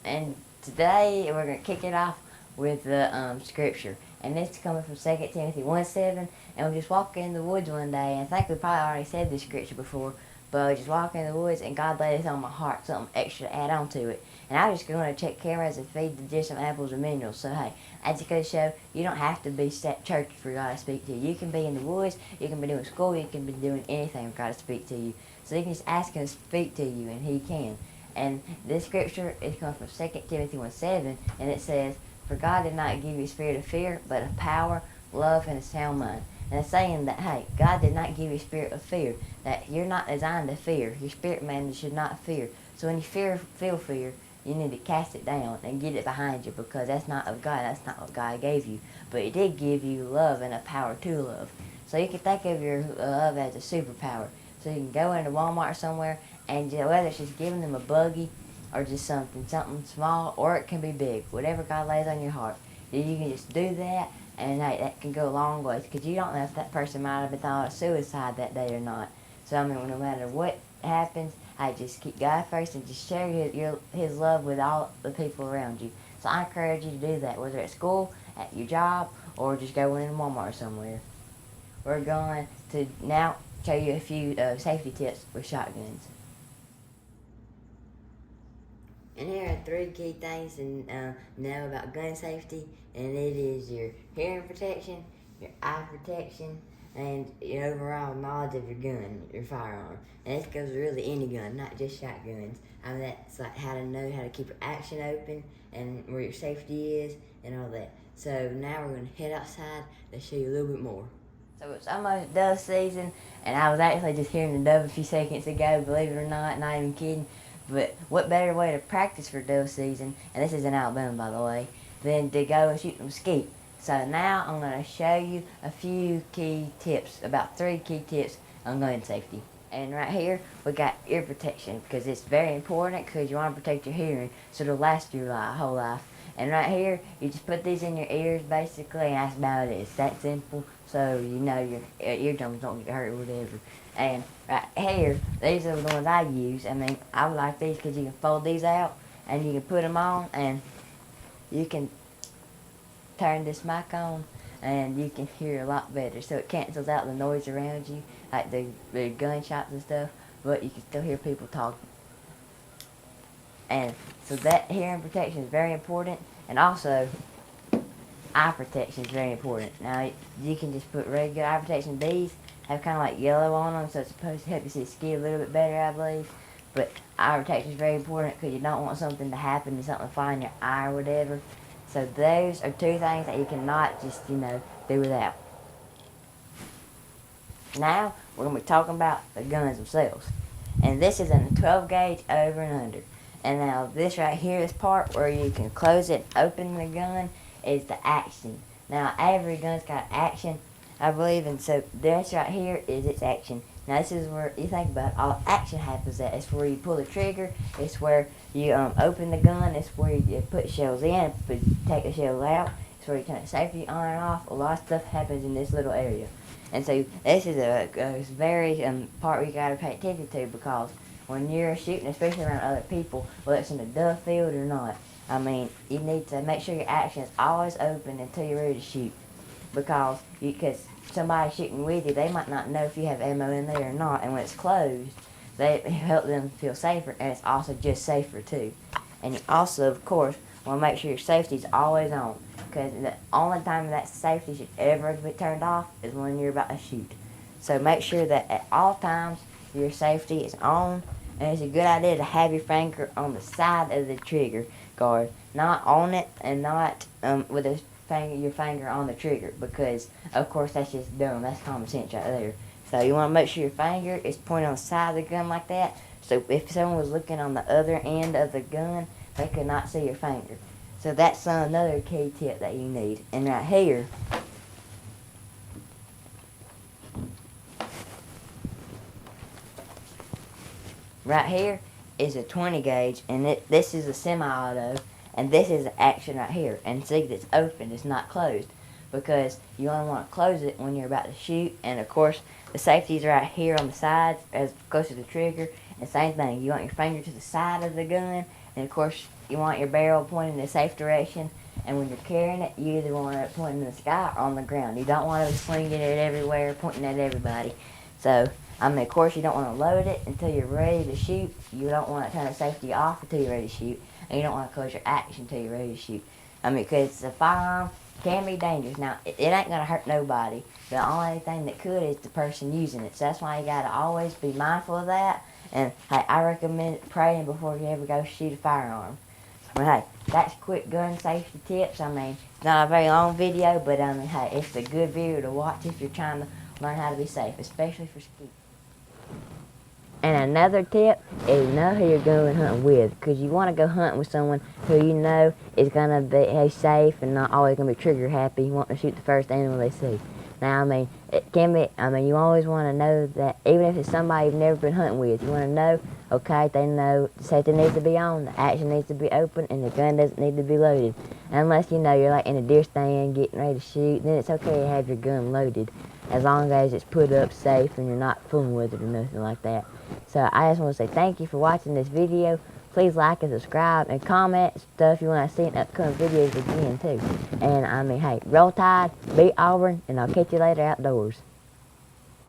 And today we're going to kick it off with the scripture. And it's coming from 2 Timothy 1:7. And we just walking in the woods one day, and I think we probably already said this scripture before, but we just walking in the woods, and God laid this on my heart, something extra to add on to it. And I was just going to check cameras and feed the deer some apples and minerals. So hey, I just go to show you don't have to be at church for God to speak to you. You can be in the woods, you can be doing school, you can be doing anything for God to speak to you. So you can just ask Him to speak to you, and He can. And this scripture is coming from 2 Timothy 1:7, and it says, "For God did not give you a spirit of fear, but of power, love, and a sound mind." And it's saying that, hey, God did not give you a spirit of fear, that you're not designed to fear. Your spirit man should not fear. So when you feel fear, you need to cast it down and get it behind you, because that's not of God. That's not what God gave you. But He did give you love and a power to love. So you can think of your love as a superpower. So you can go into Walmart or somewhere, and whether it's just giving them a buggy or just something small, or it can be big, whatever God lays on your heart, you can just do that, and hey, that can go a long way, because you don't know if that person might have been thought of suicide that day or not. So I mean, no matter what happens, hey, just keep God first and just share His love with all the people around you. So I encourage you to do that, whether at school, at your job, or just going in Walmart or somewhere. We're going to now show you a few safety tips with shotguns. And here are 3 key things to know about gun safety, and it is your hearing protection, your eye protection, and your overall knowledge of your gun, your firearm. And this goes with really any gun, not just shotguns. I mean, that's like how to know how to keep your action open and where your safety is and all that. So now we're going to head outside to show you a little bit more. So it's almost dove season, and I was actually just hearing the dove a few seconds ago, believe it or not even kidding. But what better way to practice for dove season, and this is in Alabama, by the way, than to go and shoot them skeet. So now I'm going to show you a few key tips, about 3 key tips on gun safety. And right here, we got ear protection, because it's very important, because you want to protect your hearing so it'll last your whole life. And right here, you just put these in your ears, basically, and that's about it. It's that simple, so you know your eardrums don't get hurt or whatever. And right here, these are the ones I use. I mean, I like these because you can fold these out, and you can put them on, and you can turn this mic on, and you can hear a lot better. So it cancels out the noise around you, like the gunshots and stuff, but you can still hear people talking. And so that hearing protection is very important, and also eye protection is very important. Now you can just put regular eye protection. These have kind of like yellow on them, so it's supposed to help you see the skin a little bit better, I believe. But eye protection is very important, because you don't want something to happen to something fly in your eye or whatever. So those are 2 things that you cannot just, do without. Now we're going to be talking about the guns themselves. And this is in a 12 gauge over and under. And now this right here, this part where you can close it and open the gun, is the action. Now every gun's got action, I believe, and so this right here is its action. Now this is where you think about it, all action happens at. It's where you pull the trigger, it's where you open the gun, it's where you put shells in, take the shells out, it's where you turn the safety on and off. A lot of stuff happens in this little area. And so this is a very part we got to pay attention to, because when you're shooting, especially around other people, whether it's in a dove field or not, I mean, you need to make sure your action is always open until you're ready to shoot. Because somebody shooting with you, they might not know if you have ammo in there or not, and when it's closed, they help them feel safer, and it's also just safer too. And you also, of course, want to make sure your safety is always on, because the only time that safety should ever be turned off is when you're about to shoot. So make sure that at all times your safety is on, and it's a good idea to have your finger on the side of the trigger guard, not on it, and not with your finger on the trigger, because of course that's just dumb. That's common sense right there. So you want to make sure your finger is pointed on the side of the gun like that, so if someone was looking on the other end of the gun, they could not see your finger. So that's another key tip that you need. And right here, is a 20 gauge, and this is a semi-auto, and this is the action right here. And see, it's open, it's not closed, because you only want to close it when you're about to shoot. And of course, the safety's right here on the sides, as close to the trigger. And same thing, you want your finger to the side of the gun, And of course, you want your barrel pointing in a safe direction. And when you're carrying it, you either want it pointing in the sky or on the ground. You don't want to swinging it everywhere, pointing at everybody. So, I mean, of course, you don't want to load it until you're ready to shoot. You don't want to turn the safety off until you're ready to shoot. And you don't want to close your action until you're ready to shoot. I mean, because a firearm can be dangerous. Now, it ain't going to hurt nobody. The only thing that could is the person using it. So that's why you got to always be mindful of that. And, hey, I recommend praying before you ever go shoot a firearm. But, hey, that's quick gun safety tips. I mean, it's not a very long video, but, I mean, hey, it's a good video to watch if you're trying to learn how to be safe, especially for skeet. And another tip is know who you're going hunting with, because you want to go hunting with someone who you know is going to be safe and not always going to be trigger happy, wanting to shoot the first animal they see. Now, I mean, it can be, I mean, you always want to know that, even if it's somebody you've never been hunting with, you want to know, okay, they know the safety needs to be on, the action needs to be open, and the gun doesn't need to be loaded. Unless, you know, you're like in a deer stand getting ready to shoot, then it's okay to have your gun loaded, as long as it's put up safe and you're not fooling with it or nothing like that. So I just want to say thank you for watching this video. Please like and subscribe and comment stuff you want to see in upcoming videos again too. And I mean, hey, roll tide, beat Auburn, and I'll catch you later outdoors.